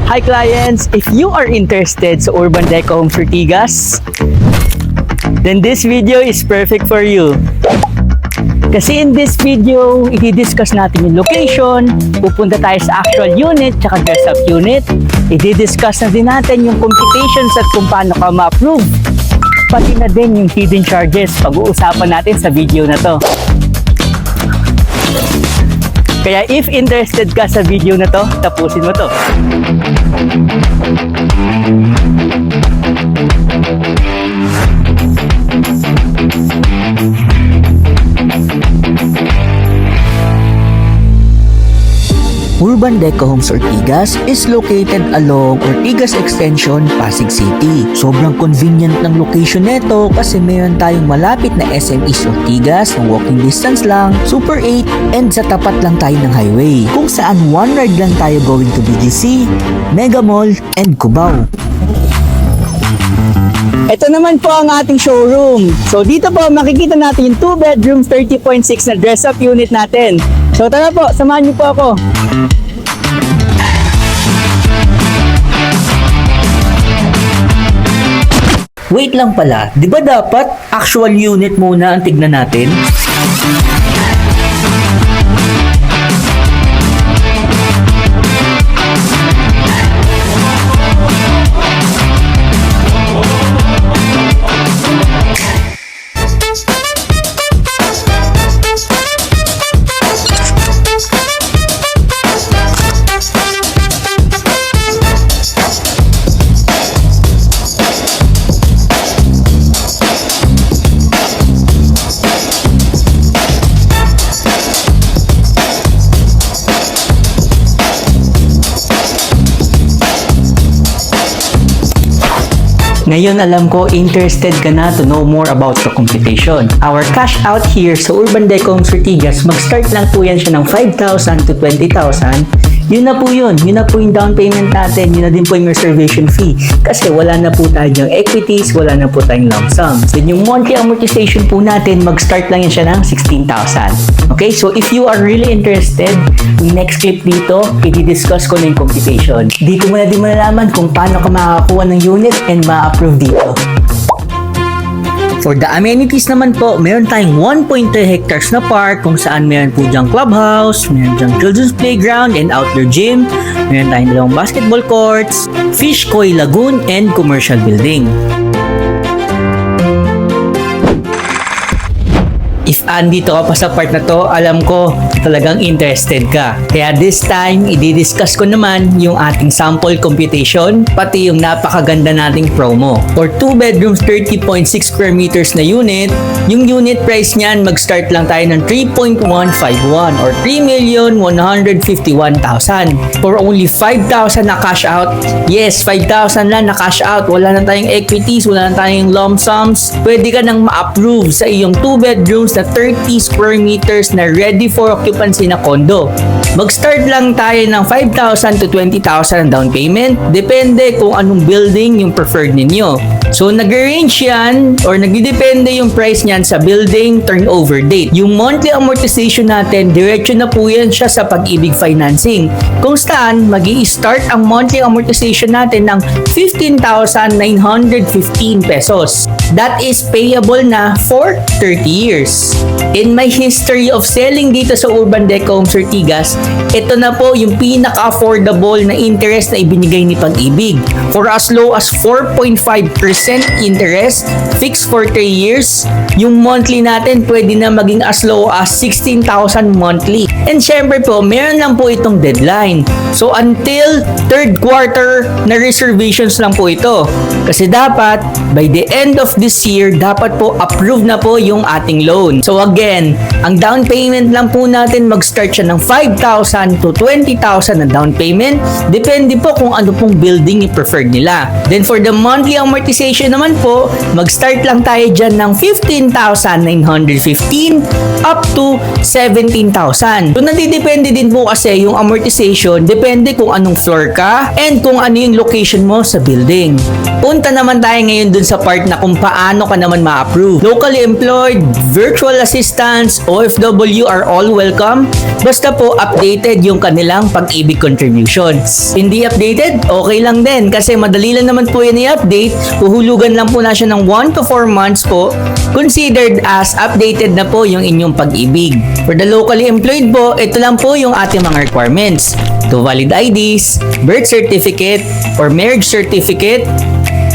Hi clients! If you are interested sa Urban Deco Homes Ortigas, then this video is perfect for you. Kasi in this video, i-discuss natin yung location, pupunta tayo sa actual unit, tsaka dress-up unit. I-discuss na din natin yung computations at kung paano ka ma-approve. Pati na din yung hidden charges, pag-uusapan natin sa video na to. Kaya if interested ka sa video na to, tapusin mo to. Urban Deco Homes Ortigas is located along Ortigas Extension, Pasig City. Sobrang convenient ng location nito kasi mayroon tayong malapit na SM East Ortigas, walking distance lang, Super 8, and sa tapat lang tayo ng highway. Kung saan one ride lang tayo going to BGC, Mega Mall, and Cubao. Ito naman po ang ating showroom. So dito po makikita natin yung 2-bedroom 30.6 na dress-up unit natin. So tara po, samahan niyo po ako. Wait lang pala, di ba dapat actual unit muna ang tignan natin? Ngayon alam ko interested ka na to know more about the computation. Our cash out here sa Urban Deco Homes Ortigas, mag-start lang po yan siya ng 5,000 to 20,000. Yun na po yun. Yun na po yung down payment natin. Yun na din po yung reservation fee. Kasi wala na po tayong equities, wala na po tayong lump sum. Then yung monthly amortization po natin, mag-start lang yan siya ng 16,000. Okay? So if you are really interested, yung next clip dito, i-discuss ko na yung computation. Dito mo na din malalaman kung paano ka makakakuha ng unit and ma-approve dito. For the amenities naman po, meron tayong 1.3 hectares na park kung saan meron po dyang clubhouse, meron dyang children's playground and outdoor gym, meron tayong dalawang basketball courts, fish koi lagoon, and commercial building. If andito ka pa sa part na to, alam ko talagang interested ka. Kaya this time, i-discuss ko naman yung ating sample computation, pati yung napakaganda nating promo. For 2 bedrooms, 30.6 square meters na unit, yung unit price niyan, mag-start lang tayo ng 3.151 or 3,151,000. For only 5,000 na cash out. Yes, 5,000 lang na cash out. Wala na tayong equities, wala na tayong lump sums. Pwede ka nang ma-approve sa iyong 2 bedrooms na 30 square meters na ready for occupancy na condo. Mag-start lang tayo ng 5,000 to 20,000 ang down payment. Depende kung anong building yung preferred ninyo. So, nag-range yan or nagdidepende yung price niyan sa building turnover date. Yung monthly amortization natin, diretso na po yan siya sa Pag-ibig Financing. Kung saan, mag-i-start ang monthly amortization natin ng 15,915 pesos. That is payable na for 30 years. In my history of selling dito sa Urban Deco Homes Ortigas, ito na po yung pinaka-affordable na interest na ibinigay ni Pag-ibig. For as low as 4.5% interest, fixed for 3 years, yung monthly natin pwede na maging as low as 16,000 monthly. And syempre po, meron lang po itong deadline. So until 3rd quarter na reservations lang po ito. Kasi dapat, by the end of this year, dapat po approve na po yung ating loan. So again, ang down payment lang po natin, mag-start siya ng 5,000 to 20,000 na down payment. Depende po kung ano pong building i-preferred nila. Then for the monthly amortization naman po, mag-start lang tayo dyan ng 15,915 up to 17,000. So nadidepende din po kasi yung amortization, depende kung anong floor ka and kung ano yung location mo sa building. Punta naman tayo ngayon dun sa part na kung paano ka naman ma-approve. Locally employed, virtual assistants, OFW are all welcome. Basta po updated yung kanilang pag-ibig contributions. Hindi updated? Okay lang din kasi madali lang naman po yan i-update. Huhulugan lang po na siya ng 1 to 4 months po. Considered as updated na po yung inyong pag-ibig. For the locally employed po, ito lang po yung ating mga requirements. To valid IDs, birth certificate or marriage certificate,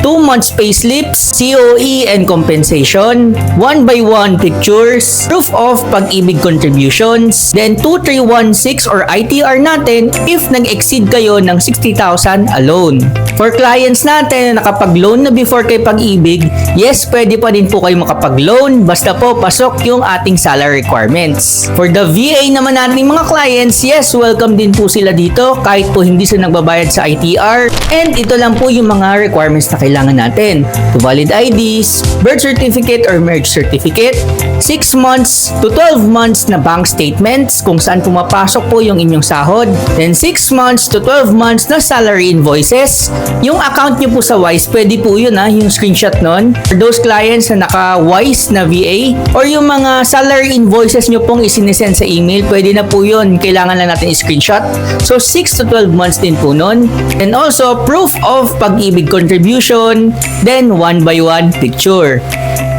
2 months payslips, COE and compensation, 1x1 pictures, proof of pag-ibig contributions, then 2316 or ITR natin if nag-exceed kayo ng 60,000 alone. For clients natin na nakapag-loan na before kay pag-ibig, yes, pwede pa din po kayo makapag-loan basta po pasok yung ating salary requirements. For the VA naman nating mga clients, yes, welcome din po sila dito kahit po hindi sila nagbabayad sa ITR. And ito lang po yung mga requirements na kailangan natin. To valid IDs, birth certificate or marriage certificate, 6 months to 12 months na bank statements kung saan pumapasok po yung inyong sahod, then 6 months to 12 months na salary invoices. Yung account nyo po sa Wise, pwede po yun yung screenshot nun. For those clients na naka-Wise na VA or yung mga salary invoices nyo pong isinisend sa email, pwede na po yun. Kailangan lang natin i-screenshot. So 6 to 12 months din po nun. And also, proof of pag-ibig contribution, then 1x1 picture.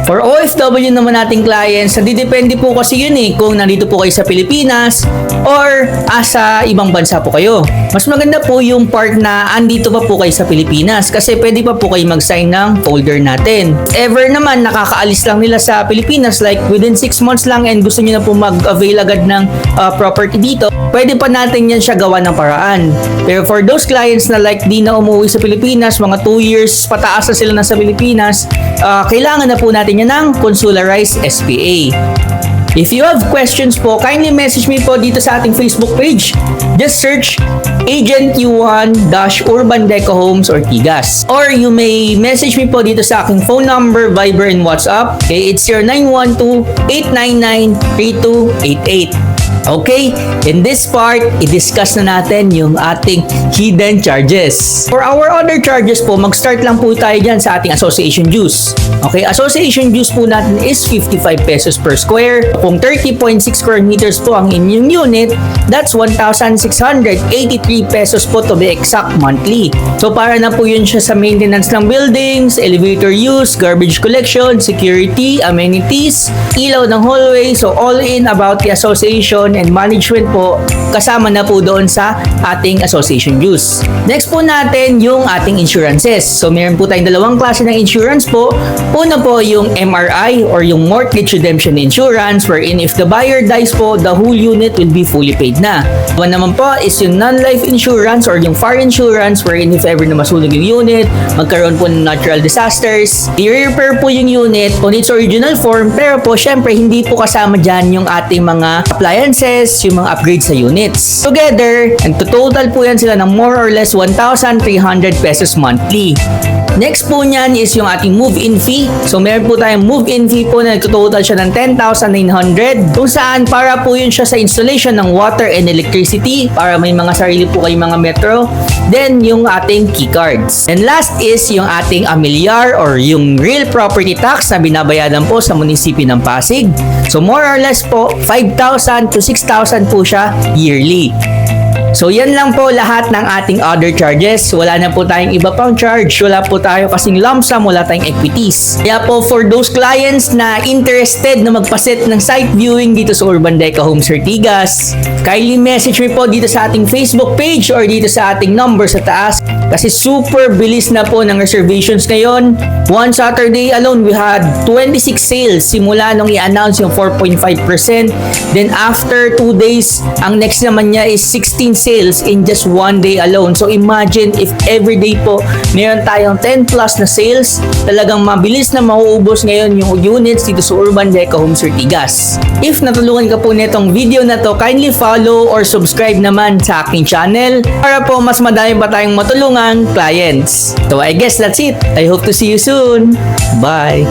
For OFW naman nating clients, nadidepende po kasi yun kung nandito po kayo sa Pilipinas or sa ibang bansa po kayo. Mas maganda po yung part na andito pa po kayo sa Pilipinas kasi pwede pa po kayo mag-sign ng folder natin. Ever naman nakakaalis lang nila sa Pilipinas like within 6 months lang and gusto nyo na po mag-avail agad ng property dito, pwede pa natin yan siya gawa ng paraan. Pero for those clients na like di na umuwi sa Pilipinas, mga 2 years pataas na sila na sa Pilipinas, kailangan na po natin yan ng consularized SPA. If you have questions po, kindly message me po dito sa ating Facebook page. Just search Agent U1-Urban Deco Homes Ortigas. Or you may message me po dito sa aking phone number, Viber and WhatsApp. Okay, it's 0912-899-3288. Okay, in this part, i-discuss na natin yung ating hidden charges. For our other charges po, mag-start lang po tayo dyan sa ating association dues. Okay, association dues po natin is 55 pesos per square. Kung 30.6 square meters po ang inyong unit, that's 1,683 pesos po to be exact monthly. So para na po yun siya sa maintenance ng buildings, elevator use, garbage collection, security, amenities, ilaw ng hallway. So all in about the association and management po, kasama na po doon sa ating association dues. Next po natin yung ating insurances. So meron po tayong dalawang klase ng insurance po. Una po yung MRI or yung mortgage redemption insurance wherein if the buyer dies po, the whole unit will be fully paid na. One naman po is yung non-life insurance or yung fire insurance wherein if ever na masunog yung unit, magkaroon po ng natural disasters, i-repair po yung unit on its original form, pero po syempre hindi po kasama dyan yung ating mga appliances, yung mga upgrades sa units. Together, nagtototal po yan sila ng more or less 1,300 pesos monthly. Next po niyan is yung ating move-in fee. So meron po tayong move-in fee po na nagtototal siya ng 10,900 kung saan para po yun siya sa installation ng water and electricity para may mga sarili po kayong mga metro. Then yung ating key cards. And last is yung ating amilyar or yung real property tax na binabayaran po sa munisipyo ng Pasig. So more or less po 5,000 to 6,000 po siya yearly. So yan lang po lahat ng ating other charges. Wala na po tayong iba pang charge. Wala po tayo kasing lump sum, wala tayong equities. Kaya po for those clients na interested na magpaset ng site viewing dito sa Urban Deco Homes Ortigas, kindly message me po dito sa ating Facebook page or dito sa ating number sa taas. Kasi super bilis na po ng reservations ngayon. One Saturday alone, we had 26 sales simula nung i-announce yung 4.5%. Then after 2 days, ang next naman niya is 16 sales in just 1 day alone. So imagine if every day po meron tayong 10 plus na sales, talagang mabilis na mauubos ngayon yung units dito sa Urban Deco Homes Ortigas. If natulungan ka po nitong video na to, kindly follow or subscribe naman sa aking channel para po mas madami pa tayong matulungan clients. So I guess that's it. I hope to see you soon. Bye!